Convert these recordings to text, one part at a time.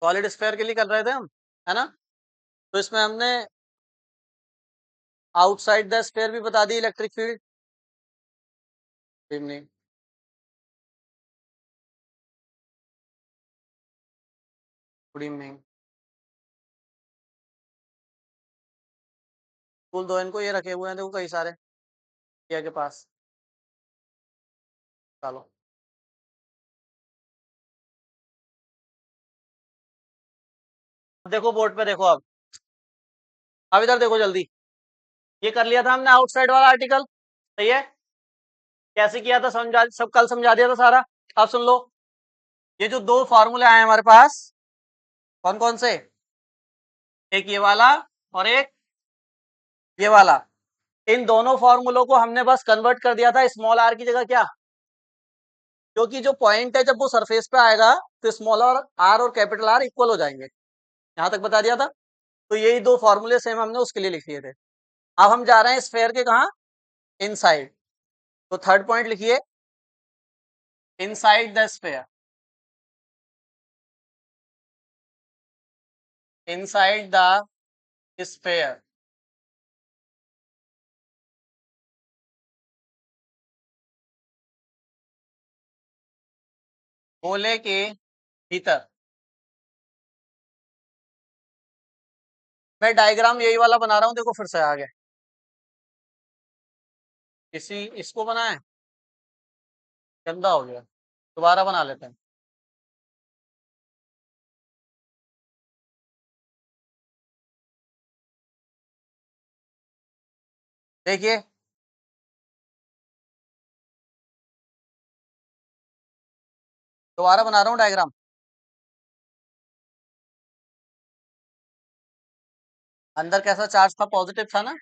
Solid sphere के लिए कर रहे थे हम, है ना। तो इसमें हमने आउटसाइड द स्फेयर भी बता the electric field. Evening. Good evening. School दो इनको ये रखे हुए हैं देखो कई सारे ये के पास। चलो देखो बोर्ड पे देखो अब इधर देखो जल्दी। ये कर लिया था हमने आउटसाइड वाला आर्टिकल, सही है। कैसे किया था समझा, सब कल समझा दिया था सारा। अब सुन लो, ये जो दो फॉर्मूले आए हमारे पास, कौन कौन से, एक ये वाला और एक ये वाला। इन दोनों फॉर्मूलों को हमने बस कन्वर्ट कर दिया था स्मॉल आर की जगह क्या, क्योंकि जो पॉइंट है जब वो सरफेस पे आएगा तो स्मॉल आर और कैपिटल आर इक्वल हो जाएंगे। यहां तक बता दिया था। तो यही दो फॉर्मूले सेम हमने उसके लिए लिख लिए थे। अब हम जा रहे हैं स्फेयर के कहा, इनसाइड। तो थर्ड पॉइंट लिखिए, inside the sphere. Inside the sphere. गोले के भीतर। मैं डायग्राम यही वाला बना रहा हूं, देखो फिर से आ गया। इसी इसको बनाए, गंदा हो गया, दोबारा बना लेते हैं। देखिए दोबारा बना रहा हूँ डायग्राम। अंदर कैसा चार्ज था, पॉजिटिव था ना।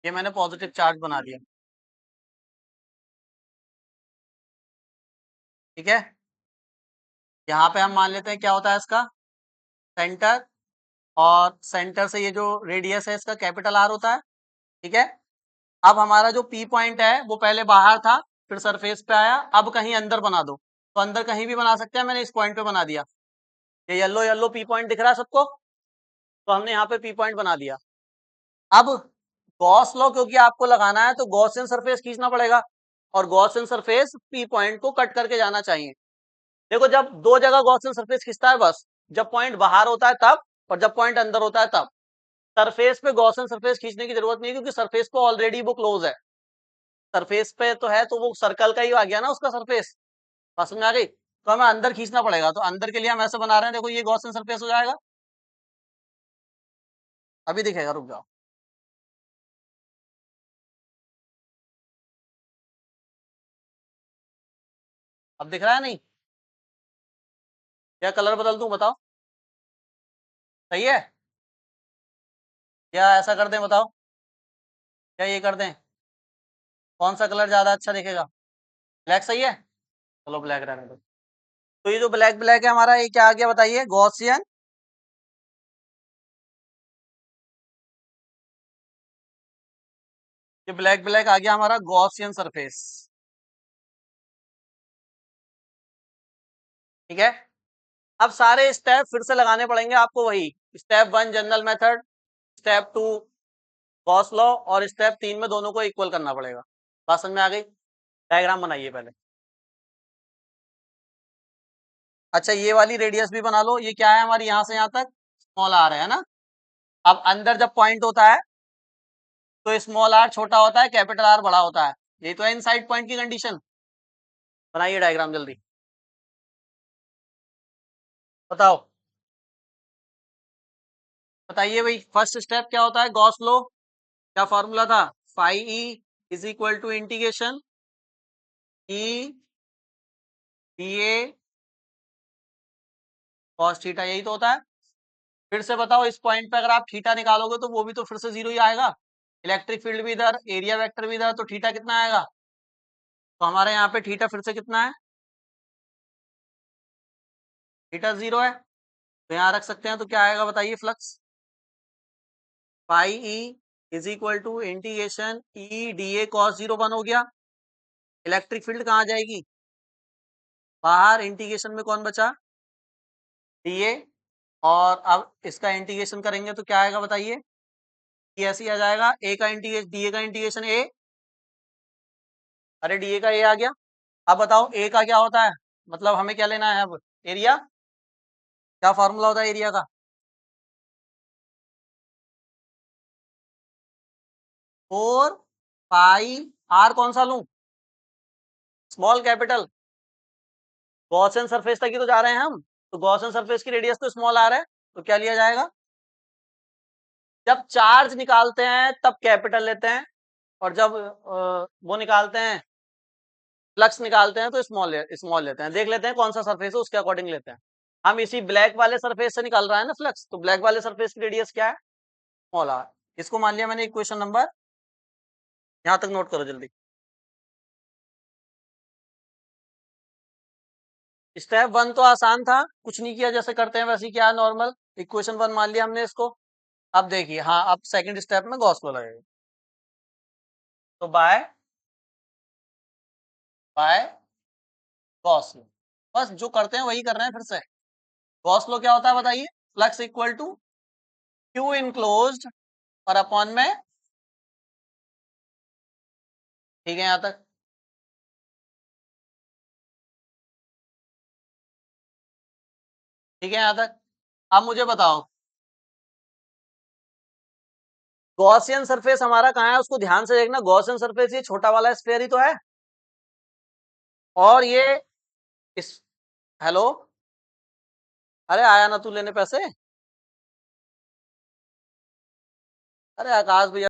ये मैंने पॉजिटिव चार्ज बना दिया, ठीक है। यहाँ पे हम मान लेते हैं क्या होता है इसका सेंटर, और सेंटर से ये जो रेडियस है इसका कैपिटल आर होता है, ठीक है। अब हमारा जो पी पॉइंट है वो पहले बाहर था, फिर सरफेस पे आया, अब कहीं अंदर बना दो। तो अंदर कहीं भी बना सकते हैं, मैंने इस पॉइंट पे बना दिया। ये येलो येलो पी पॉइंट दिख रहा है सबको, तो हमने यहाँ पे पी पॉइंट बना दिया। अब गॉस लॉ क्योंकि आपको लगाना है तो गॉसियन सरफेस खींचना पड़ेगा, और गॉसियन सरफेस पी पॉइंट को कट करके जाना चाहिए। देखो जब दो जगह गॉसियन सरफेस खींचता है बस, जब पॉइंट बाहर होता है तब, और जब पॉइंट अंदर होता है तब। सरफेस पे गॉसियन सरफेस खींचने की जरूरत नहीं है, क्योंकि सरफेस पे ऑलरेडी वो क्लोज है। सरफेस पे तो है तो वो सर्कल का ही आ गया ना उसका सरफेस। बात समझ आ गई। तो हमें अंदर खींचना पड़ेगा, तो अंदर के लिए हम ऐसे बना रहे हैं, देखो ये गॉसियन सरफेस हो जाएगा। अभी दिखेगा, रुक जाओ। अब दिख रहा है नहीं, या कलर बदल दूं बताओ, सही है। या ऐसा कर दें बताओ, क्या ये कर दें, कौन सा कलर ज्यादा अच्छा दिखेगा, ब्लैक सही है। चलो ब्लैक रहने दो। तो ये जो ब्लैक ब्लैक है हमारा, ये क्या आ गया बताइए, गॉसियन। ये ब्लैक ब्लैक आ गया हमारा गॉसियन सरफेस, ठीक है। अब सारे स्टेप फिर से लगाने पड़ेंगे आपको, वही step one general method, step two Gauss law, और स्टेप तीन में दोनों को इक्वल करना पड़ेगा। बात समझ में आ गई। डायग्राम बनाइए पहले। अच्छा ये वाली रेडियस भी बना लो, ये क्या है हमारी, यहां से यहां तक स्मॉल आर है ना। अब अंदर जब पॉइंट होता है तो स्मॉल आर छोटा होता है, कैपिटल आर बड़ा होता है। यही तो है इनसाइड पॉइंट की कंडीशन। बनाइए डायग्राम जल्दी, बताओ। बताइए भाई, फर्स्ट स्टेप क्या होता है, गॉस लॉ। क्या फॉर्मूला था, phi E is equal to integration E D A cos theta, यही तो होता है। फिर से बताओ, इस पॉइंट पे अगर आप थीटा निकालोगे तो वो भी तो फिर से जीरो ही आएगा। इलेक्ट्रिक फील्ड भी इधर, एरिया वेक्टर भी इधर, तो थीटा कितना आएगा। तो हमारे यहाँ पे थीटा फिर से कितना है, थीटा जीरो है। तो यहाँ रख सकते हैं, तो क्या आएगा बताइए, flux pi E is equal to integration E D A cos 0 1 हो गया। इलेक्ट्रिक फील्ड कहाँ जाएगी, बाहर। इंटीग्रेशन में कौन बचा, डी ए। और अब इसका इंटीग्रेशन करेंगे तो क्या आएगा बताइए, ये ऐसे ही आ जाएगा, ए का इंटीग्रेशन, डी ए का इंटीग्रेशन ए, अरे डी ए का ए आ गया। अब बताओ ए का क्या होता है, मतलब हमें क्या लेना है अब, एरिया। क्या फॉर्मूला होता है एरिया का, 4 पाई आर, कौन सा लूं, स्मॉल कैपिटल। गॉसियन सरफेस तक ही तो जा रहे हैं हम, तो गॉसियन सरफेस की रेडियस तो स्मॉल आर है, तो क्या लिया जाएगा, जब चार्ज निकालते हैं तब कैपिटल लेते हैं, और जब वो निकालते हैं, फ्लक्स निकालते हैं तो स्मॉल लेते हैं। देख लेते हैं कौन सा सरफेस है, उसके अकॉर्डिंग लेते हैं। हम इसी ब्लैक वाले सरफेस से निकाल रहा है ना फ्लक्स, तो ब्लैक वाले सरफेस की रेडियस क्या है, स्मॉल आर। इसको मान लिया मैंने इक्वेशन नंबर, यहां तक नोट करो जल्दी। स्टेप 1 तो आसान था, कुछ नहीं किया, जैसे करते हैं वैसे ही किया, नॉर्मल। इक्वेशन 1 मान लिया हमने इसको। अब देखिए, हाँ अब सेकंड स्टेप में गॉस लॉ लगेगा। तो बाय बाय गॉस लॉ, बस जो करते हैं वही कर रहे हैं फिर से। गॉस लॉ क्या होता है बताइए, flux equal to Q enclosed और अपॉन में, ठीक है यहां तक। ठीक है यहां तक। अब मुझे बताओ, गॉसियन सरफेस हमारा कहाँ है, उसको ध्यान से देखना। गॉसियन सरफेस ये छोटा वाला स्फीयर ही तो है, और ये इस, हेलो, अरे आया ना तू लेने पैसे, अरे आकाश भैया।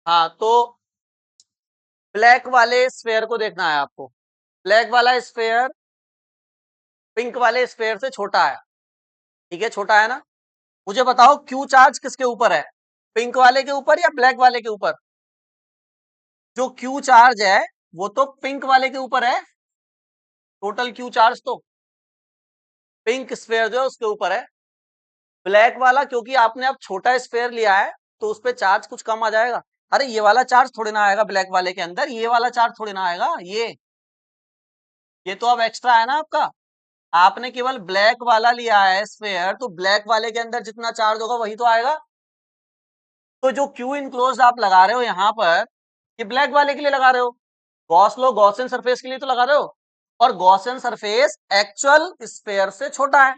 हाँ तो ब्लैक वाले स्फेयर को देखना है आपको, ब्लैक वाला स्फेयर पिंक वाले स्फेयर से छोटा है, ठीक है छोटा है ना। मुझे बताओ क्यू चार्ज किसके ऊपर है, पिंक वाले के ऊपर या ब्लैक वाले के ऊपर। जो क्यू चार्ज है वो तो पिंक वाले के ऊपर है, टोटल क्यू चार्ज तो पिंक स्फेयर जो है उसके ऊपर है। ब्लैक वाला क्योंकि आपने अब छोटा स्फेयर लिया है तो उस पर चार्ज कुछ कम आ जाएगा। अरे ये वाला चार्ज थोड़ी ना आएगा ब्लैक वाले के अंदर, ये वाला चार्ज थोड़ी ना आएगा, ये तो अब एक्स्ट्रा है ना आपका। आपने केवल ब्लैक वाला लिया है स्फेयर, तो ब्लैक वाले के अंदर जितना चार्ज होगा वही तो आएगा। तो जो क्यू इनक्लोज्ड आप लगा रहे हो यहाँ पर, ये ब्लैक वाले के लिए लगा रहे हो, गॉस लो गॉसियन सरफेस के लिए तो लगा रहे हो, और गॉसियन सरफेस एक्चुअल स्फेयर से छोटा है,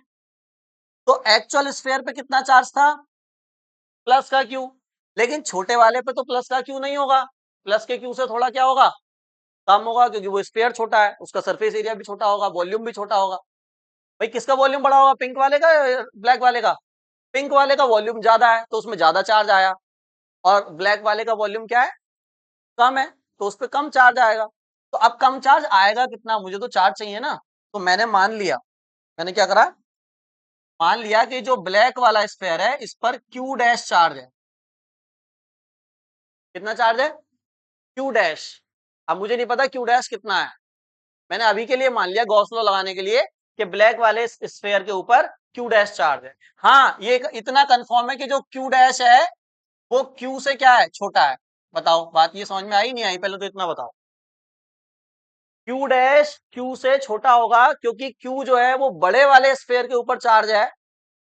तो एक्चुअल स्फेयर पे कितना चार्ज था, प्लस का क्यू। लेकिन छोटे वाले पे तो प्लस का क्यू नहीं होगा, प्लस के क्यू से थोड़ा क्या होगा, कम होगा, क्योंकि वो स्फेयर छोटा है, उसका सरफेस एरिया भी छोटा होगा, वॉल्यूम भी छोटा होगा। भाई किसका वॉल्यूम बड़ा होगा, पिंक वाले का या ब्लैक वाले का, पिंक वाले का वॉल्यूम ज्यादा है तो उसमें ज्यादा चार्ज आया, और ब्लैक वाले का वॉल्यूम क्या है, कम है, तो उस पर कम चार्ज आएगा। तो अब कम चार्ज आएगा कितना, मुझे तो चार्ज चाहिए ना। तो मैंने मान लिया, मैंने क्या करा, मान लिया कि जो ब्लैक वाला स्फेयर है इस पर क्यू डैश चार्ज है। कितना चार्ज है, क्यू डैश। अब मुझे नहीं पता क्यू डैश कितना है, मैंने अभी के लिए मान लिया गॉस लॉ लगाने के लिए कि ब्लैक वाले स्फेयर के ऊपर क्यू डैश चार्ज है। हाँ ये इतना कंफर्म है कि जो क्यू डैश है वो क्यू से क्या है, छोटा है। बताओ बात ये समझ में आई नहीं आई, पहले तो इतना बताओ। क्यू डैश क्यू से छोटा होगा क्योंकि क्यू जो है वो बड़े वाले स्फेयर के ऊपर चार्ज है,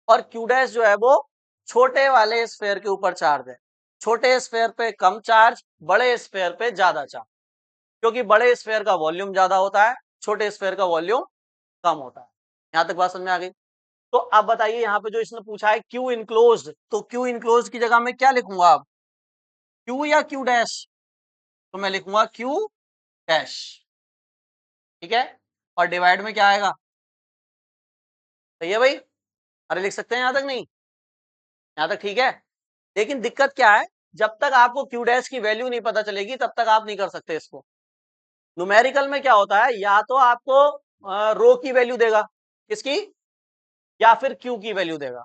और क्यू डैश जो है वो छोटे वाले स्फेयर के ऊपर चार्ज है। छोटे स्फेयर पे कम चार्ज, बड़े स्फेयर पे ज्यादा चार्ज, क्योंकि बड़े स्फेयर का वॉल्यूम ज्यादा होता है, छोटे स्फेयर का वॉल्यूम कम होता है। यहां तक बात समझ में आ गई। तो अब बताइए यहाँ पे जो इसने पूछा है क्यू इनक्लोज्ड, तो क्यू इनक्लोज्ड की जगह में क्या लिखूंगा अब, क्यू या क्यू डैश, तो मैं लिखूंगा क्यू डैश, ठीक है। और डिवाइड में क्या आएगा, सही है भाई, अरे लिख सकते हैं यहां तक, नहीं यहां तक ठीक है। लेकिन दिक्कत क्या है, जब तक आपको क्यू डैश की वैल्यू नहीं पता चलेगी तब तक आप नहीं कर सकते इसको। न्यूमेरिकल में क्या होता है, या तो आपको रो की वैल्यू देगा, किसकी, या फिर क्यू की वैल्यू देगा,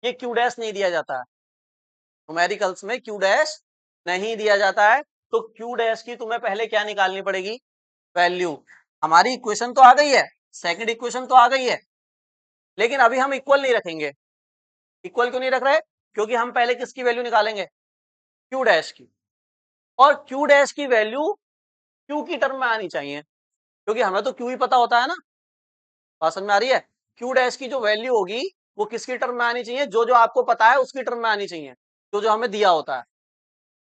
ये क्यू डैश नहीं दिया जाता है न्यूमेरिकल्स में, क्यू डैश नहीं दिया जाता है। तो क्यू डैश की तुम्हें पहले क्या निकालनी पड़ेगी, वैल्यू। हमारी इक्वेशन तो आ गई है, सेकंड इक्वेशन तो आ गई है, लेकिन अभी हम इक्वल नहीं रखेंगे। इक्वल क्यों नहीं रख रहे, क्योंकि हम पहले किसकी वैल्यू निकालेंगे, क्यू डैश की, और क्यू डैश की वैल्यू क्यू की टर्म में आनी चाहिए, क्योंकि हमें तो क्यू ही पता होता है ना। बात समझ में आ रही है? क्यू डैश की जो वैल्यू होगी वो किसकी टर्म में आनी चाहिए? जो जो आपको पता है उसकी टर्म में आनी चाहिए, जो जो हमें दिया होता है।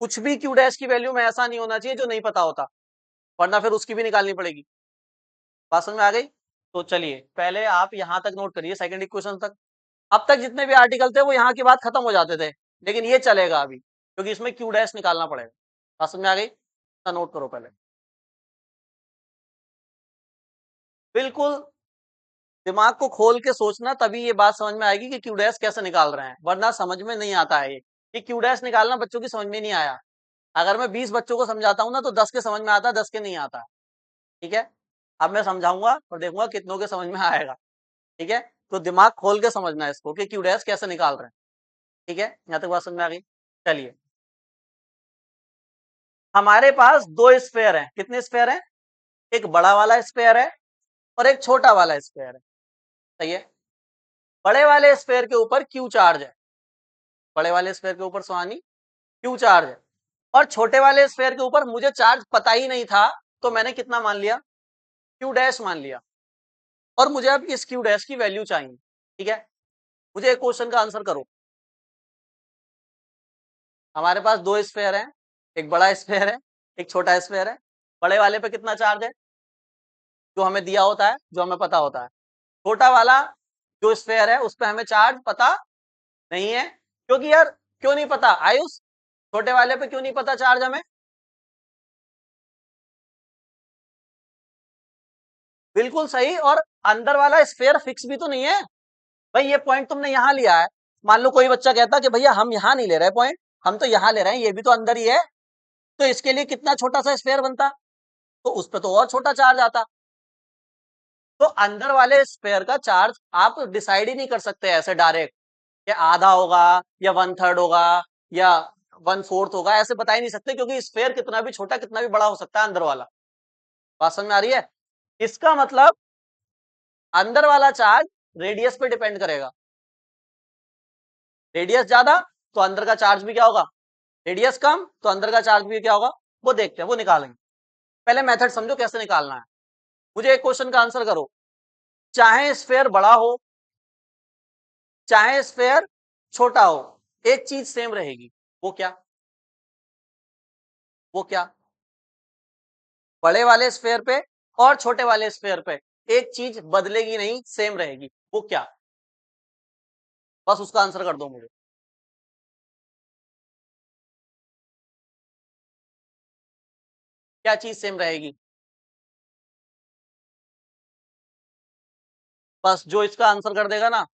कुछ भी क्यू डैश की वैल्यू में ऐसा नहीं होना चाहिए जो नहीं पता होता, वरना फिर उसकी भी निकालनी पड़ेगी। बात समझ में आ गई? तो चलिए पहले आप यहां तक नोट करिए, सेकंड इक्वेशन तक। अब तक जितने भी आर्टिकल थे वो यहाँ की बात खत्म हो जाते थे, लेकिन ये चलेगा अभी, क्योंकि इसमें क्यू डैश निकालना पड़ेगा। बात समझ में आ गई? नोट करो पहले। बिल्कुल दिमाग को खोल के सोचना, तभी ये बात समझ में आएगी कि क्यू डैश कैसे निकाल रहे हैं, वरना समझ में नहीं आता है ये क्यू डैश निकालना बच्चों की समझ में नहीं आया। अगर मैं 20 बच्चों को समझाता हूँ ना तो 10 के समझ में आता है, 10 के नहीं आता। ठीक है, अब मैं समझाऊंगा और देखूंगा कितनों के समझ में आएगा। ठीक है, तो दिमाग खोल के समझना है इसको कि क्यू डैश कैसे निकाल रहे हैं। ठीक है, यहाँ तक बात समझ में आ गई? चलिए, हमारे पास दो स्फेयर हैं। कितने स्फेयर हैं? एक बड़ा वाला स्फेयर है और एक छोटा वाला स्फेयर है। सही है। बड़े वाले स्फेयर के ऊपर क्यू चार्ज है, बड़े वाले स्फेयर के ऊपर सुहानी क्यू चार्ज है, और छोटे वाले स्फेयर के ऊपर मुझे चार्ज पता ही नहीं था, तो मैंने कितना मान लिया? क्यू डैश मान लिया। और मुझे अब इस क्यू डैश की वैल्यू चाहिए। ठीक है, मुझे एक क्वेश्चन का आंसर करो। हमारे पास दो स्फेयर हैं, एक बड़ा स्फेयर है, एक छोटा स्फेयर है। बड़े वाले पे कितना चार्ज है? जो हमें दिया होता है, जो हमें पता होता है। छोटा वाला जो स्फेयर है उस पे हमें चार्ज पता नहीं है, क्योंकि यार क्यों नहीं पता आयुष? छोटे वाले पे क्यों नहीं पता चार्ज हमें? बिल्कुल सही, और अंदर वाला स्फेयर फिक्स भी तो नहीं है भाई। ये पॉइंट तुमने यहां लिया है, मान लो कोई बच्चा कहता कि भैया हम यहां नहीं ले रहे पॉइंट, हम तो यहां ले रहे हैं, ये भी तो अंदर ही है, तो इसके लिए कितना छोटा सा स्फेयर बनता, तो उस पर तो और छोटा चार्ज आता। तो अंदर वाले स्फेयर का चार्ज आप डिसाइड ही नहीं कर सकते ऐसे डायरेक्ट, कि आधा होगा या वन थर्ड होगा या वन फोर्थ होगा, ऐसे बता ही नहीं सकते, क्योंकि स्फेयर कितना भी छोटा कितना भी बड़ा हो सकता है अंदर वाला। बात समझ में आ रही है? इसका मतलब अंदर वाला चार्ज रेडियस पे डिपेंड करेगा। रेडियस ज्यादा तो अंदर का चार्ज भी क्या होगा? रेडियस कम तो अंदर का चार्ज भी क्या होगा? वो देखते हैं, वो निकालेंगे। पहले मेथड समझो कैसे निकालना है। मुझे एक क्वेश्चन का आंसर करो। चाहे स्फेयर बड़ा हो चाहे स्फेयर छोटा हो, एक चीज सेम रहेगी। वो क्या? वो क्या? बड़े वाले स्फेयर पे और छोटे वाले स्फेयर पे एक चीज बदलेगी नहीं, सेम रहेगी। वो क्या? बस उसका आंसर कर दो मुझे। क्या चीज सेम रहेगी? बस जो इसका आंसर कर देगा ना,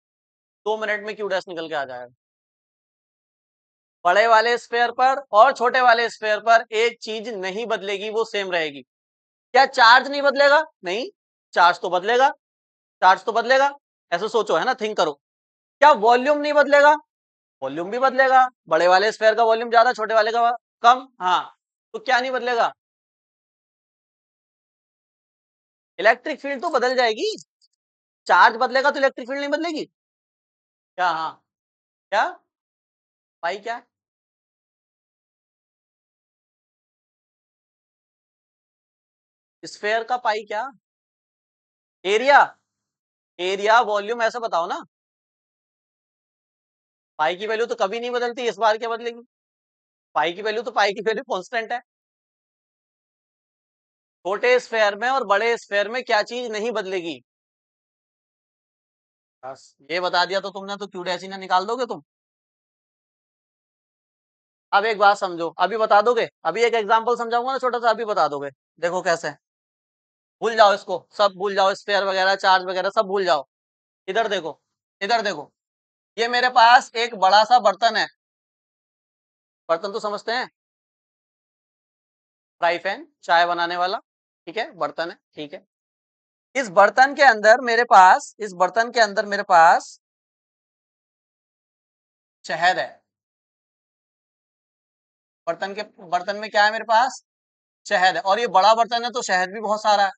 2 मिनट में क्यू डैश निकल के आ जाएगा। बड़े वाले स्फेयर पर और छोटे वाले स्फेयर पर एक चीज नहीं बदलेगी, वो सेम रहेगी। क्या चार्ज नहीं बदलेगा? नहीं, चार्ज तो बदलेगा। चार्ज तो बदलेगा, ऐसे सोचो, है ना, थिंक करो। क्या वॉल्यूम नहीं बदलेगा? वॉल्यूम भी बदलेगा। बड़े वाले स्फेयर का वॉल्यूम ज्यादा, छोटे वाले का कम। हाँ, तो क्या नहीं बदलेगा? इलेक्ट्रिक फील्ड तो बदल जाएगी। चार्ज बदलेगा तो इलेक्ट्रिक फील्ड नहीं बदलेगी क्या? हाँ, क्या? पाई क्या? स्फेयर का पाई क्या? एरिया? एरिया वॉल्यूम ऐसे बताओ ना। पाई की वैल्यू तो कभी नहीं बदलती, इस बार क्या बदलेगी? पाई की वैल्यू तो पाई की वैल्यू कांस्टेंट है। छोटे स्फेयर में और बड़े स्फेयर में क्या चीज नहीं बदलेगी? बस ये बता दिया तो तुमने, तो क्यू डैश ही ना निकाल दोगे तुम। अब एक बात समझो, अभी बता दोगे? अभी एक एग्जांपल समझाऊंगा ना छोटा सा, अभी बता दोगे। देखो कैसे। भूल जाओ इसको, सब भूल जाओ, स्फेयर वगैरह चार्ज वगैरह सब भूल जाओ। इधर देखो, इधर देखो। ये मेरे पास एक बड़ा सा बर्तन है। बर्तन तो समझते हैं, फ्राई पैन, चाय बनाने वाला। ठीक है, बर्तन है, ठीक है। इस बर्तन के अंदर मेरे पास, इस बर्तन के अंदर मेरे पास शहद है। बर्तन में क्या है मेरे पास? शहद है, और ये बड़ा बर्तन है तो शहद भी बहुत सारा है।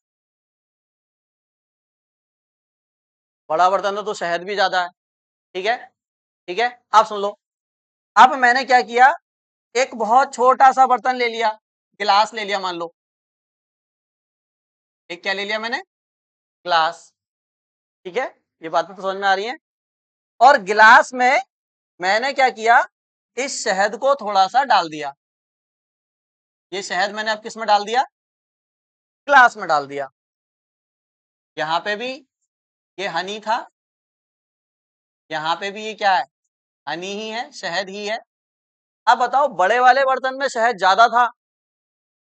बड़ा बर्तन है तो शहद भी ज्यादा है। ठीक है, ठीक है। आप सुन लो। अब मैंने क्या किया, एक बहुत छोटा सा बर्तन ले लिया, गिलास ले लिया मान लो, एक क्या ले लिया मैंने, ग्लास, ठीक है, ये बात तो समझ में आ रही है। और गिलास में मैंने क्या किया, इस शहद को थोड़ा सा डाल दिया, ये शहद मैंने अब किस में डाल दिया, ग्लास में डाल दिया। यहाँ पे भी ये हनी था, यहाँ पे भी ये क्या है, हनी ही है, शहद ही है। अब बताओ, बड़े वाले बर्तन में शहद ज्यादा था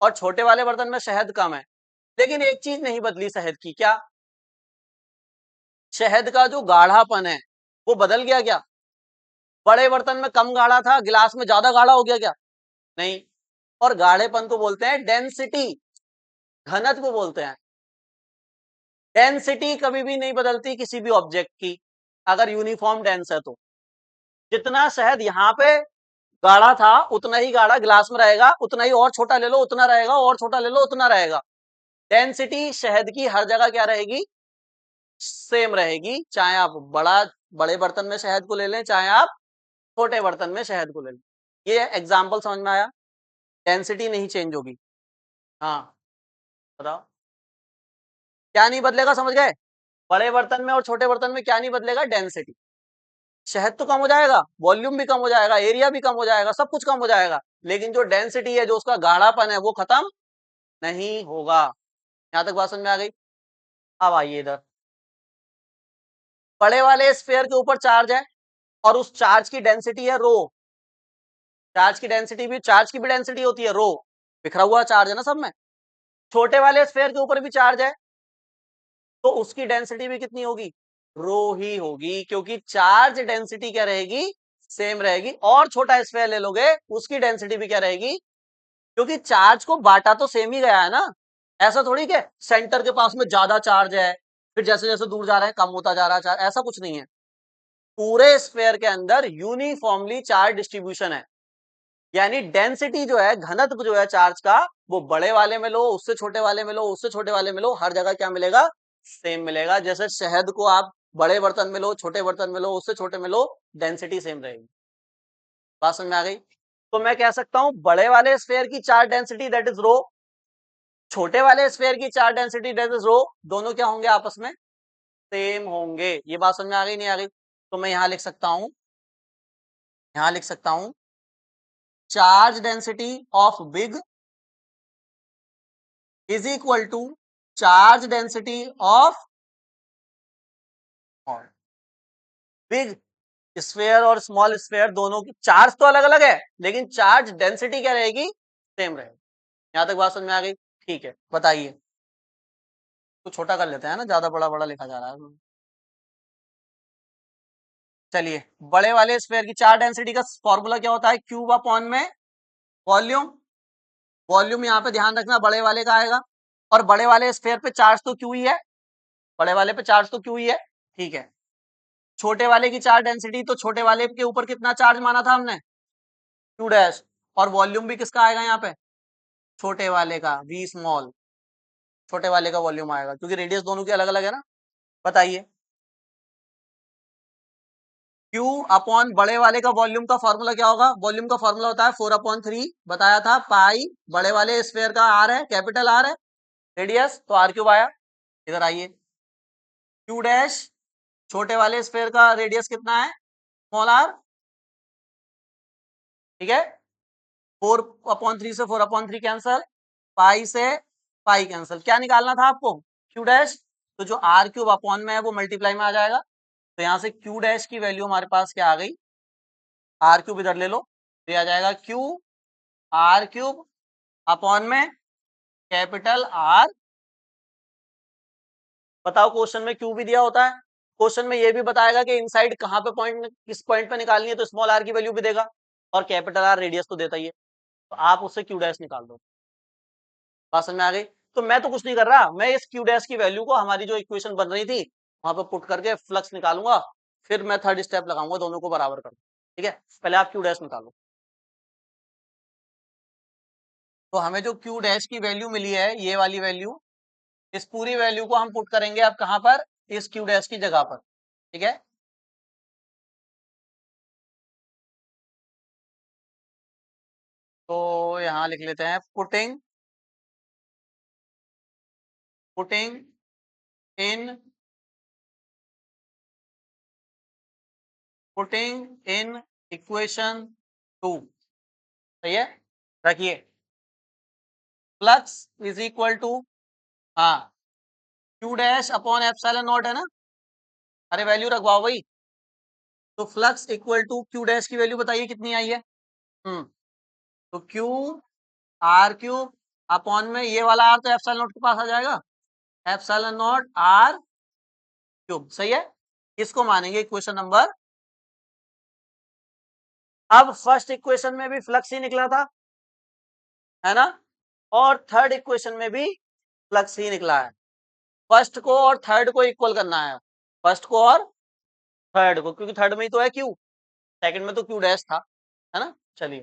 और छोटे वाले बर्तन में शहद कम है, लेकिन एक चीज नहीं बदली शहद की, क्या, शहद का जो गाढ़ापन है वो बदल गया क्या, बड़े बर्तन में कम गाढ़ा था, गिलास में ज्यादा गाढ़ा हो गया क्या, नहीं। और गाढ़ेपन को बोलते हैं डेंसिटी, घनत्व बोलते हैं। डेंसिटी कभी भी नहीं बदलती किसी भी ऑब्जेक्ट की, अगर यूनिफॉर्म डेंस है तो। जितना शहद यहाँ पे गाढ़ा था उतना ही गाढ़ा गिलास में रहेगा, उतना ही और छोटा ले लो उतना रहेगा, और छोटा ले लो उतना रहेगा। डेंसिटी शहद की हर जगह क्या रहेगी, सेम रहेगी, चाहे आप बड़े बर्तन में शहद को ले लें, चाहे आप छोटे बर्तन में शहद को ले लें। ये एग्जाम्पल समझ में आया, डेंसिटी नहीं चेंज होगी। हाँ, बताओ क्या नहीं बदलेगा, समझ गए, बड़े बर्तन में और छोटे बर्तन में क्या नहीं बदलेगा, डेंसिटी। शहद तो कम हो जाएगा, वॉल्यूम भी कम हो जाएगा, एरिया भी कम हो जाएगा, सब कुछ कम हो जाएगा, लेकिन जो डेंसिटी है, जो उसका गाढ़ापन है, वो खत्म नहीं होगा। यहां तक बात समझ में आ गई। अब आइए इधर, बड़े वाले स्फेयर के ऊपर चार्ज है और उस चार्ज की डेंसिटी है रो, चार्ज की भी डेंसिटी होती है रो, बिखरा हुआ चार्ज है ना सब में। छोटे वाले स्फेयर के ऊपर भी चार्ज है, तो उसकी डेंसिटी भी कितनी होगी, रो ही होगी, क्योंकि चार्ज डेंसिटी क्या रहेगी, सेम रहेगी। और छोटा स्फेयर ले लोगे, उसकी डेंसिटी भी क्या रहेगी, क्योंकि चार्ज को बांटा तो सेम ही गया है ना। ऐसा थोड़ी कि सेंटर के पास में ज्यादा चार्ज है, फिर जैसे जैसे दूर जा रहे हैं कम होता जा रहा है चार्ज, ऐसा कुछ नहीं है। पूरे स्फेयर के अंदर यूनिफॉर्मली चार्ज डिस्ट्रीब्यूशन है, यानी डेंसिटी जो है, घनत्व जो है चार्ज का, वो बड़े वाले में लो, उससे छोटे वाले में लो, उससे छोटे वाले में लो, हर जगह क्या मिलेगा, सेम मिलेगा। जैसे शहद को आप बड़े बर्तन में लो, छोटे बर्तन में लो, उससे छोटे में लो, डेंसिटी सेम रहेगी। बात समझ में आ गई। तो मैं कह सकता हूं बड़े वाले स्फेयर की चार्ज डेंसिटी दैट इज रो, छोटे वाले स्फेयर की चार्ज डेंसिटी दैट इज रो, दोनों क्या होंगे आपस में, सेम होंगे। ये बात समझ में आ गई, नहीं आ गई। तो मैं यहां लिख सकता हूं, यहां लिख सकता हूं, charge density of big is equal to charge density of small. Big sphere और स्मॉल स्फेयर दोनों की चार्ज तो अलग अलग है, लेकिन चार्ज डेंसिटी क्या रहेगी, सेम रहेगी। यहां तक बात समझ में आ गई, ठीक है, बताइए। तो छोटा कर लेते हैं ना, ज्यादा बड़ा बड़ा लिखा जा रहा है। चलिए, बड़े वाले स्फेयर की चार्ज डेंसिटी का फॉर्मूला क्या होता है, क्यूब अपॉन में वॉल्यूम। वॉल्यूम यहाँ पे ध्यान रखना बड़े वाले का आएगा, और बड़े वाले स्फेयर पे चार्ज तो क्यू ही है, बड़े वाले पे चार्ज तो क्यू ही है, ठीक है। छोटे वाले की चार्ज डेंसिटी, तो छोटे वाले के ऊपर कितना चार्ज माना था हमने, क्यू डैश, और वॉल्यूम भी किसका आएगा यहाँ पे, छोटे वाले का, वी स्मॉल, छोटे वाले का वॉल्यूम आएगा, क्योंकि रेडियस दोनों की अलग अलग है ना। बताइए, क्यू अपॉन बड़े वाले का वॉल्यूम का फॉर्मूला क्या होगा, वॉल्यूम का फॉर्मूला होता है 4/3, बताया था, पाई बड़े वाले स्फेयर का आर है, कैपिटल आर है, रेडियस तो आर क्यूब आया। इधर आइए, क्यू डैश, छोटे वाले स्फेयर का रेडियस कितना है, स्मॉल आर, ठीक है। 4/3 से 4/3 कैंसल, पाई से पाई कैंसल, क्या निकालना था आपको, क्यू डैश। तो जो आर क्यूब अपॉन में है वो मल्टीप्लाई में आ जाएगा, तो यहां से क्यू डैश की वैल्यू हमारे पास क्या आ गई, आर क्यूब इधर ले लो, तो ये आ जाएगा क्यू आर क्यूब अपॉन में कैपिटल आर। बताओ, क्वेश्चन में क्यू भी दिया होता है, क्वेश्चन में ये भी बताएगा कि इनसाइड कहां पे पॉइंट, किस पॉइंट पे निकालनी है, तो स्मॉल आर की वैल्यू भी देगा, और कैपिटल आर रेडियस तो देता ही है, तो आप उससे क्यू डैश निकाल दो। बात समझ में आ गई। तो मैं तो कुछ नहीं कर रहा, मैं इस क्यू डैश की वैल्यू को, हमारी जो इक्वेशन बन रही थी वहां पे पुट करके फ्लक्स निकालूंगा, फिर मैं थर्ड स्टेप लगाऊंगा, दोनों को बराबर कर, ठीक है। पहले आप क्यू डैश निकालो। तो हमें जो क्यू डैश की वैल्यू मिली है, ये वाली वैल्यू, इस पूरी वैल्यू को हम पुट करेंगे अब कहां पर, इस क्यू डैश की जगह पर, ठीक है। तो यहाँ लिख लेते हैं putting putting in putting in equation 2। सही है, रखिए फ्लक्स इज इक्वल टू, हाँ, Q dash upon epsilon not है ना। अरे वैल्यू रखवाओ भाई। तो flux equal to Q dash की वैल्यू बताइए कितनी आई है। तो क्यू आर क्यूब अपॉन में ये वाला आर तो एप्सिलॉन नॉट के पास आ जाएगा, एप्सिलॉन नॉट आर क्यूब। सही है, इसको मानेंगे इक्वेशन नंबर। अब फर्स्ट इक्वेशन में भी फ्लक्स ही निकला था, है ना, और थर्ड इक्वेशन में भी फ्लक्स ही निकला है। फर्स्ट को और थर्ड को इक्वल करना है, फर्स्ट को और थर्ड को, क्योंकि थर्ड में ही तो है क्यू, सेकंड में तो क्यू डैश था, है ना। चलिए,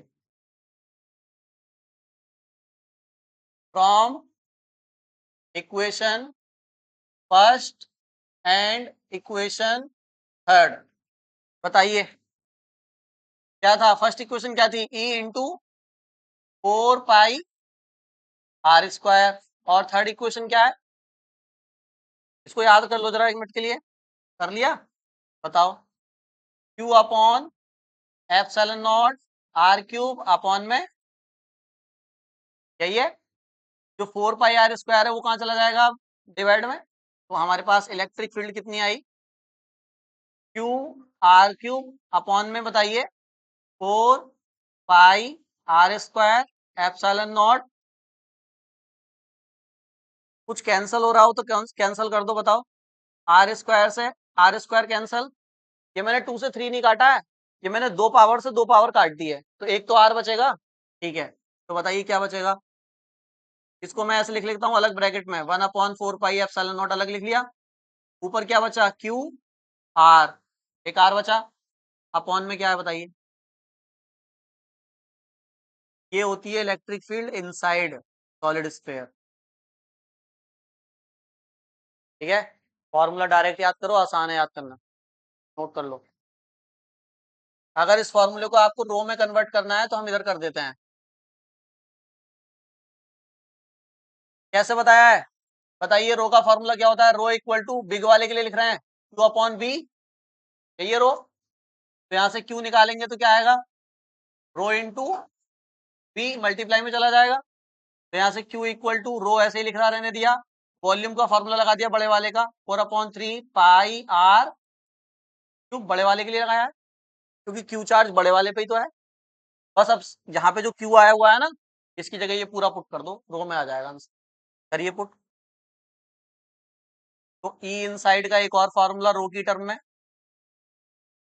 from equation first and equation third, बताइए क्या था। फर्स्ट इक्वेशन क्या थी, E into 4 pi R square, और थर्ड इक्वेशन क्या है, इसको याद कर लो जरा एक मिनट के लिए। कर लिया, बताओ। Q upon epsilon not R cube upon में, यही है, जो 4 पाई आर स्क्वायर है वो कहाँ चला जाएगा डिवाइड में, तो हमारे पास इलेक्ट्रिक फील्ड कितनी आई, क्यू आर क्यूब अपॉन में बताइए 4 pi R square epsilon not. कुछ कैंसिल हो रहा हो तो कैंसिल कर दो, बताओ। आर स्क्वायर से आर स्क्वायर कैंसिल, ये मैंने 2 से 3 नहीं काटा है, ये मैंने 2 पावर से 2 पावर काट दी है, तो एक तो आर बचेगा। ठीक है, तो बताइए क्या बचेगा। इसको मैं ऐसे लिख लेता हूँ अलग ब्रैकेट में, 1/4 पाई एप्सिलॉन नॉट अलग लिख लिया। ऊपर क्या बचा, क्यू आर, एक आर बचा, अपॉन में क्या है बताइए। ये होती है electric field inside solid sphere. ठीक है, फॉर्मूला डायरेक्ट याद करो, आसान है याद करना, नोट कर लो। अगर इस फॉर्मूले को आपको रो में कन्वर्ट करना है तो हम इधर कर देते हैं। कैसे बताया है, बताइए। रो का फॉर्मूला क्या होता है, रो इक्वल टू, बिग वाले के लिए लिख रहे हैं, क्यू अपॉन बी, यही है रो। तो यहां से क्यू निकालेंगे तो क्या आएगा, रो इंटू बी, मल्टीप्लाई में चला जाएगा। तो यहाँ से क्यू इक्वल टू, रो ऐसे ही लिख रहा रहने दिया, वॉल्यूम का फॉर्मूला लगा दिया बड़े वाले का, 4/3 पाई आर क्यूब, बड़े वाले के लिए लगाया है क्योंकि क्यू चार्ज बड़े वाले पे ही तो है। बस अब यहाँ पे जो क्यू आया हुआ है ना, इसकी जगह ये पूरा पुट कर दो, रो में आ जाएगा आंसर। करिए पुट। तो ई इनसाइड का एक और फॉर्मूला रो की टर्म में,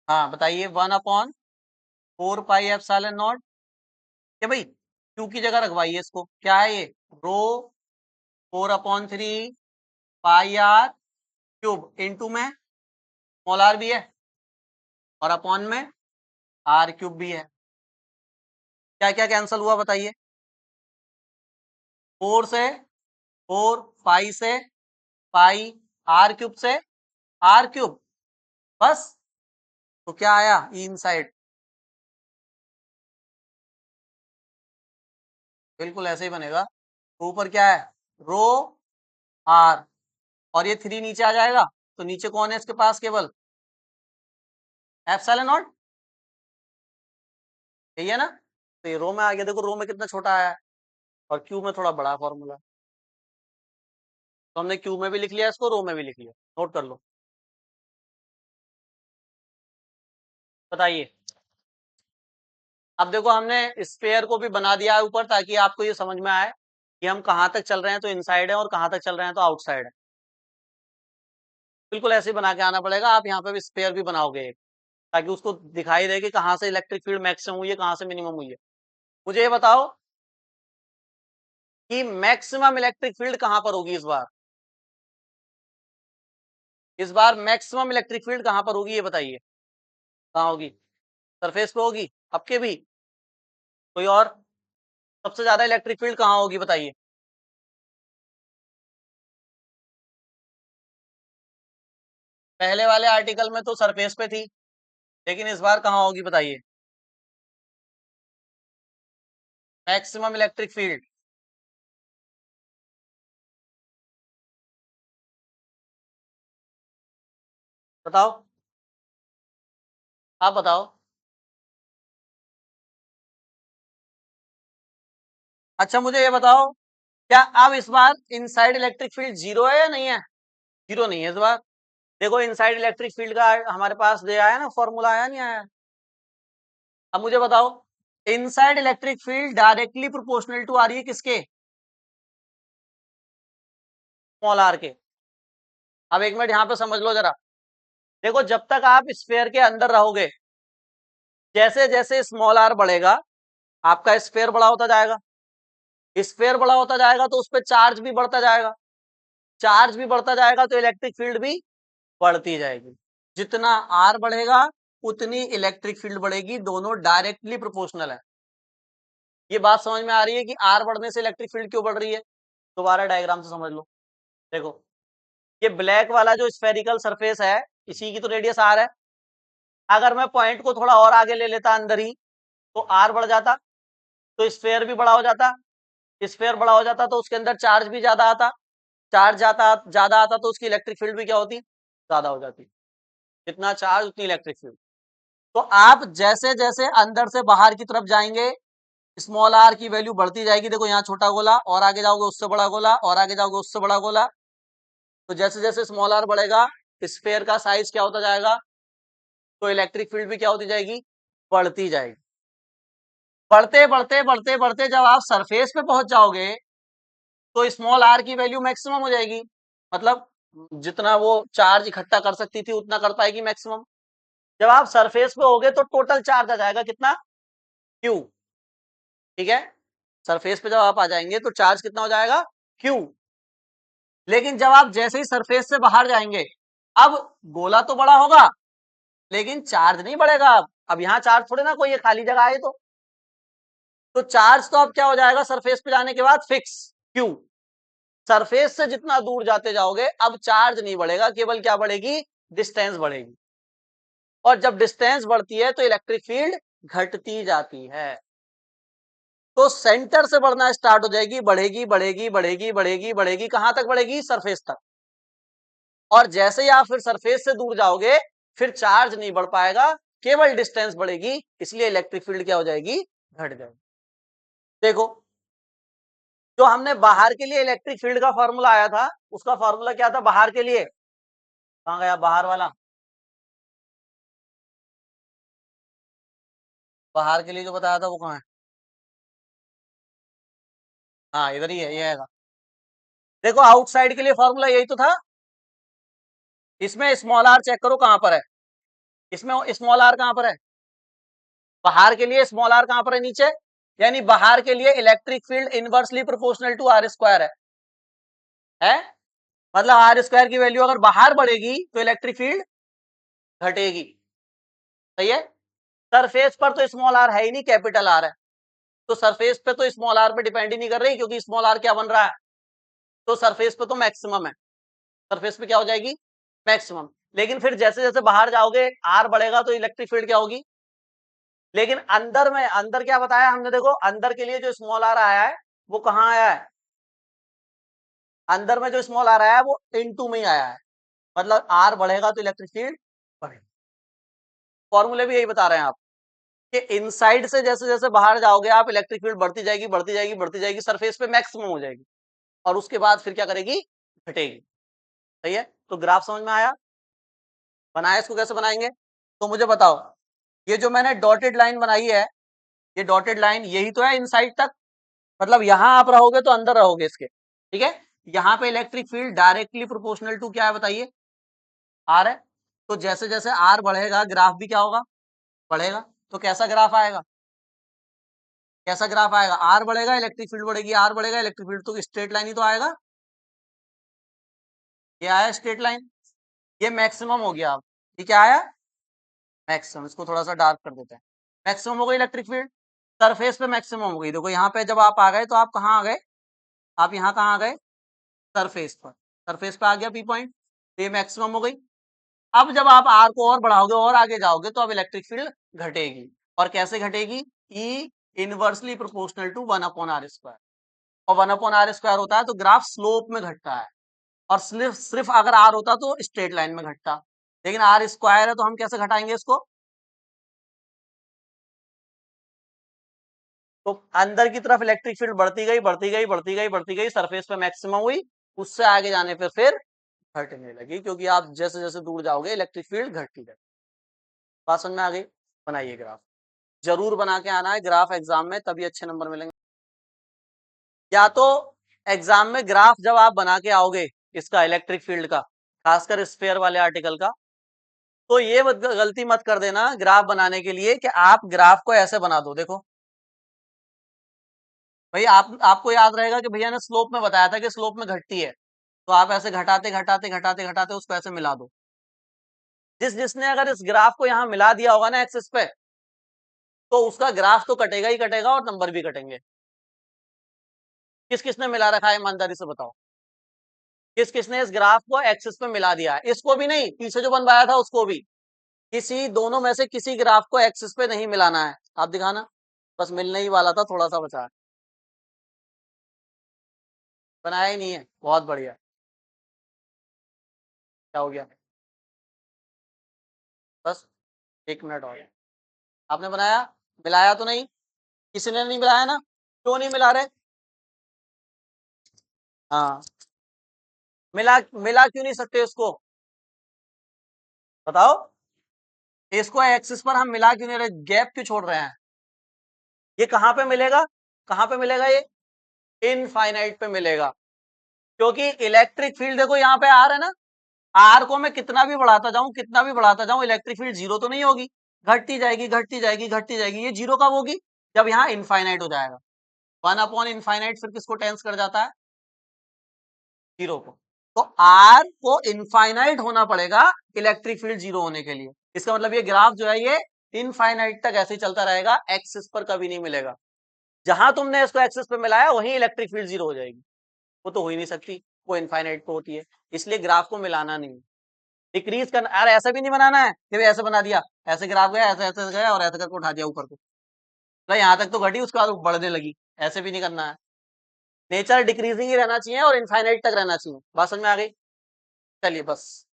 हाँ बताइए, 1/4 पाई एप्सिलॉन नॉट। क्या भाई, क्यू की जगह रखवाइए इसको, क्या है ये, रो 4/3 पाई आर क्यूब इंटू में स्मॉल आर भी है और अपॉन में आर क्यूब भी है। क्या क्या कैंसिल हुआ बताइए, 4 से 4 पाई से पाई आर क्यूब से आर क्यूब, बस। तो क्या आया, ई इनसाइड, बिल्कुल ऐसे ही बनेगा। तो ऊपर क्या है, रो आर, और ये 3 नीचे आ जाएगा, तो नीचे कौन है इसके पास, केवल एप्सिलॉन नॉट, यही है ना। तो ये रो में आ गया, देखो रो में कितना छोटा आया है और क्यू में थोड़ा बड़ा फॉर्मूला। तो हमने क्यू में भी लिख लिया इसको, रो में भी लिख लिया, नोट कर लो। बताइए, अब देखो हमने स्फेयर को भी बना दिया है ऊपर, ताकि आपको ये समझ में आए कि हम कहाँ तक चल रहे हैं तो इनसाइड है और कहाँ तक चल रहे हैं तो आउटसाइड है। बिल्कुल ऐसे ही बना के आना पड़ेगा, आप यहाँ पे भी स्पेयर भी बनाओगे एक, ताकि उसको दिखाई दे कि कहाँ से इलेक्ट्रिक फील्ड मैक्सिमम हुई है, कहाँ से मिनिमम हुई है। मुझे ये बताओ कि मैक्सिमम इलेक्ट्रिक फील्ड कहाँ पर होगी इस बार, इस बार मैक्सिमम इलेक्ट्रिक फील्ड कहाँ पर होगी ये बताइए। कहाँ होगी, सरफेस पे होगी, आपके भी, कोई और, सबसे ज्यादा इलेक्ट्रिक फील्ड कहाँ होगी बताइए। पहले वाले आर्टिकल में तो सरफेस पे थी, लेकिन इस बार कहाँ होगी बताइए। Maximum electric field. बताओ, आप बताओ। अच्छा मुझे ये बताओ, क्या अब इस बार इनसाइड इलेक्ट्रिक फील्ड जीरो है या नहीं है? जीरो नहीं है इस बार। देखो इनसाइड इलेक्ट्रिक फील्ड का हमारे पास दे आया ना, फॉर्मूला आया नहीं आया? अब मुझे बताओ, inside electric field directly proportional to आ रही है किसके? स्मॉल आर के। अब एक मिनट यहां पे समझ लो जरा। देखो जब तक आप स्फेयर के अंदर रहोगे, जैसे जैसे स्मॉल आर बढ़ेगा, आपका स्फेयर बड़ा होता जाएगा। स्फेयर बड़ा होता जाएगा तो उस पर चार्ज भी बढ़ता जाएगा। चार्ज भी बढ़ता जाएगा तो इलेक्ट्रिक फील्ड भी बढ़ती जाएगी। जितना आर बढ़ेगा उतनी इलेक्ट्रिक फील्ड बढ़ेगी, दोनों डायरेक्टली प्रोपोर्शनल है। ये बात समझ में आ रही है कि आर बढ़ने से इलेक्ट्रिक फील्ड क्यों बढ़ रही है? दोबारा डायग्राम से समझ लो। देखो ये ब्लैक वाला जो स्फेरिकल सरफेस है, इसी की तो रेडियस आर है। अगर मैं पॉइंट को थोड़ा और आगे ले लेता अंदर ही, तो आर बढ़ जाता, तो स्फेयर भी बड़ा हो जाता। स्फेयर बड़ा हो जाता तो उसके अंदर चार्ज भी ज्यादा आता। चार्ज जाता ज्यादा आता तो उसकी इलेक्ट्रिक फील्ड भी क्या होती? ज्यादा हो जाती। जितना चार्ज उतनी इलेक्ट्रिक फील्ड। तो आप जैसे जैसे अंदर से बाहर की तरफ जाएंगे, स्मॉल आर की वैल्यू बढ़ती जाएगी। देखो यहाँ छोटा गोला, और आगे जाओगे उससे बड़ा गोला, और आगे जाओगे उससे बड़ा गोला। तो जैसे जैसे स्मॉल आर बढ़ेगा, स्फेयर का साइज क्या होता जाएगा, तो इलेक्ट्रिक फील्ड भी क्या होती जाएगी? बढ़ती जाएगी। बढ़ते बढ़ते बढ़ते बढ़ते जब आप सरफेस पे पहुंच जाओगे, तो स्मॉल आर की वैल्यू मैक्सिमम हो जाएगी। मतलब जितना वो चार्ज इकट्ठा कर सकती थी उतना कर पाएगी मैक्सिमम। जब आप सरफेस पे होगे तो टोटल चार्ज आ जाएगा कितना? क्यू। ठीक है, सरफेस पे जब आप आ जाएंगे तो चार्ज कितना हो जाएगा? क्यू। लेकिन जब आप जैसे ही सरफेस से बाहर जाएंगे, अब गोला तो बड़ा होगा लेकिन चार्ज नहीं बढ़ेगा। अब यहाँ चार्ज थोड़े ना कोई ये खाली जगह है तो चार्ज तो अब क्या हो जाएगा सरफेस पे जाने के बाद? फिक्स। क्यू। सरफेस से जितना दूर जाते जाओगे अब चार्ज नहीं बढ़ेगा, केवल क्या बढ़ेगी? डिस्टेंस बढ़ेगी। और जब डिस्टेंस बढ़ती है तो इलेक्ट्रिक फील्ड घटती जाती है। तो सेंटर से बढ़ना स्टार्ट हो जाएगी, बढ़ेगी बढ़ेगी बढ़ेगी बढ़ेगी बढ़ेगी, कहां तक बढ़ेगी? सरफेस तक। और जैसे ही आप फिर सरफेस से दूर जाओगे, फिर चार्ज नहीं बढ़ पाएगा, केवल डिस्टेंस बढ़ेगी, इसलिए इलेक्ट्रिक फील्ड क्या हो जाएगी? घट जाएगी। देखो जो हमने बाहर के लिए इलेक्ट्रिक फील्ड का फॉर्मूला आया था, उसका फॉर्मूला क्या था बाहर के लिए? कहां गया बाहर वाला? बाहर के लिए जो बताया था वो कहां है? हाँ इधर ही है, ये है। देखो आउटसाइड के लिए फॉर्मूला यही तो था। इसमें स्मॉल आर चेक करो कहां पर है। इसमें स्मॉल आर कहां पर है? बाहर के लिए स्मॉल आर कहां पर है? नीचे। यानी बाहर के लिए electric field inversely proportional to R square है। मतलब आर स्क्वायर की वैल्यू अगर बाहर बढ़ेगी तो इलेक्ट्रिक फील्ड घटेगी। सही है। सरफेस पर तो स्मॉल आर है ही नहीं, कैपिटल आर है। तो सरफेस पे तो स्मॉल आर पे डिपेंड ही नहीं कर रही, क्योंकि स्मॉल आर क्या बन रहा है? तो सरफेस पे तो मैक्सिमम है। सरफेस पे क्या हो जाएगी? मैक्सिमम। लेकिन फिर जैसे जैसे बाहर जाओगे आर बढ़ेगा तो इलेक्ट्रिक फील्ड क्या होगी? लेकिन अंदर में, अंदर क्या बताया हमने? देखो अंदर के लिए जो स्मॉल आर आया है वो कहाँ आया है? अंदर में जो स्मॉल आर आया है वो इनटू में ही आया है। मतलब आर बढ़ेगा तो इलेक्ट्रिक फील्ड बढ़ेगी। फॉर्मूले भी यही बता रहे हैं आप कि इनसाइड से जैसे जैसे बाहर जाओगे आप, इलेक्ट्रिक फील्ड बढ़ती जाएगी बढ़ती जाएगी बढ़ती जाएगी, सरफेस पे मैक्सिमम हो जाएगी, और उसके बाद फिर क्या करेगी? घटेगी। सही है। तो ग्राफ समझ में आया? बनाया? इसको कैसे बनाएंगे? तो मुझे बताओ, ये जो मैंने डॉटेड लाइन बनाई है, ये डॉटेड लाइन यही तो है इनसाइड तक। मतलब यहां आप रहोगे तो अंदर रहोगे इसके। ठीक है। यहाँ पे electric field directly proportional to क्या है बताइए? आर है। तो जैसे जैसे आर बढ़ेगा ग्राफ भी क्या होगा? बढ़ेगा। तो कैसा ग्राफ आएगा? कैसा ग्राफ आएगा? आर बढ़ेगा इलेक्ट्रिक फील्ड बढ़ेगी, आर बढ़ेगा इलेक्ट्रिक फील्ड, तो स्ट्रेट लाइन ही तो आएगा। ये आया स्ट्रेट लाइन। ये मैक्सिमम हो गया। अब ये क्या आया? मैक्सिमम। इसको थोड़ा सा डार्क कर देते हैं। मैक्सिमम हो गई इलेक्ट्रिक फील्ड, सरफेस पे मैक्सिमम हो गई। देखो यहाँ पे जब आप आ गए तो आप कहाँ आ गए? आप यहाँ कहाँ आ गए? सरफेस पर। सरफेस पे आ गया पी पॉइंट, तो ये मैक्सिमम हो गई। अब जब आप आर को और बढ़ाओगे और आगे जाओगे तो अब इलेक्ट्रिक फील्ड घटेगी। और कैसे घटेगी? ई इनवर्सली प्रोपोर्शनल टू 1/r²। और 1/r² होता है तो ग्राफ स्लोप में घटता है, और सिर्फ सिर्फ अगर r होता तो स्ट्रेट लाइन में घटता, लेकिन r² है तो हम कैसे घटाएंगे इसको? तो अंदर की तरफ इलेक्ट्रिक फील्ड बढ़ती गई बढ़ती गई बढ़ती गई बढ़ती गई, सरफेस पे मैक्सिमम हुई, उससे आगे जाने पर फिर घटने लगी, क्योंकि आप जैसे जैसे दूर जाओगे इलेक्ट्रिक फील्ड घटती जाएगी। बात समझ में आ गई? बनाइए ग्राफ, जरूर बना के आना है ग्राफ एग्जाम में, तभी अच्छे नंबर मिलेंगे। या तो एग्जाम में ग्राफ जब आप बना के आओगे इसका, इलेक्ट्रिक फील्ड का, खासकर स्फीयर वाले आर्टिकल का, तो ये गलती मत कर देना ग्राफ बनाने के लिए कि आप ग्राफ को ऐसे बना दो। देखो भाई, आपको याद रहेगा कि भैया ने स्लोप में बताया था कि स्लोप में घटती है, तो आप ऐसे घटाते घटाते घटाते घटाते उसको ऐसे मिला दो। जिसने अगर इस ग्राफ को यहां मिला दिया होगा ना एक्सिस पे, तो उसका ग्राफ तो कटेगा ही कटेगा और नंबर भी कटेंगे। किस किसने मिला रखा है, ईमानदारी से बताओ, किस किसने इस ग्राफ को एक्सिस पे मिला दिया है? इसको भी नहीं, पीछे जो बनवाया था उसको भी। किसी दोनों में से किसी ग्राफ को एक्सिस पे नहीं मिलाना है। आप दिखाना, बस मिलने ही वाला था, थोड़ा सा बचा है। बनाया ही नहीं है, बहुत बढ़िया। क्या हो गया? बस 1 मिनट और। आपने बनाया, मिलाया तो नहीं? किसी ने नहीं मिलाया ना? क्यों नहीं मिला रहे? हाँ, मिला मिला क्यों नहीं सकते इसको? बताओ, इसको एक्सिस पर हम मिला क्यों नहीं रहे, गैप क्यों छोड़ रहे हैं? ये कहां पे मिलेगा, कहां पे मिलेगा ये? इनफाइनाइट पे मिलेगा, क्योंकि इलेक्ट्रिक फील्ड देखो यहाँ पे आर है ना, आर को मैं कितना भी बढ़ाता जाऊं, कितना भी बढ़ाता जाऊं, इलेक्ट्रिक फील्ड जीरो तो नहीं होगी, घटती जाएगी घटती जाएगी घटती जाएगी। ये जीरो कब होगी? जब यहाँ इनफाइनाइट हो जाएगा। 1/इनफाइनाइट फिर किसको टेंस कर जाता है? जीरो को। तो आर को इनफाइनाइट होना पड़ेगा इलेक्ट्रिक फील्ड जीरो होने के लिए। इसका मतलब ये ग्राफ जो है ये इनफाइनाइट तक ऐसे ही चलता रहेगा, एक्सिस पर कभी नहीं मिलेगा। जहां तुमने इसको एक्सिस पे मिलाया वहीं इलेक्ट्रिक फील्ड जीरो हो जाएगी, वो तो हो ही नहीं सकती, वो इनफाइनाइट पे होती है। इसलिए ग्राफ को मिलाना नहीं, डिक्रीज करना। अरे ऐसा भी नहीं बनाना है कि भाई ऐसे बना दिया, ऐसे ग्राफ गया, ऐसे ऐसे गया और ऐसे करके उठा दिया ऊपर को, तो यहाँ तक तो घटी, उसके बाद बढ़ने लगी, ऐसे भी नहीं करना है। नेचर डिक्रीजिंग ही रहना चाहिए और इनफाइनाइट तक रहना चाहिए। बात समझ में आ गई? चलिए बस।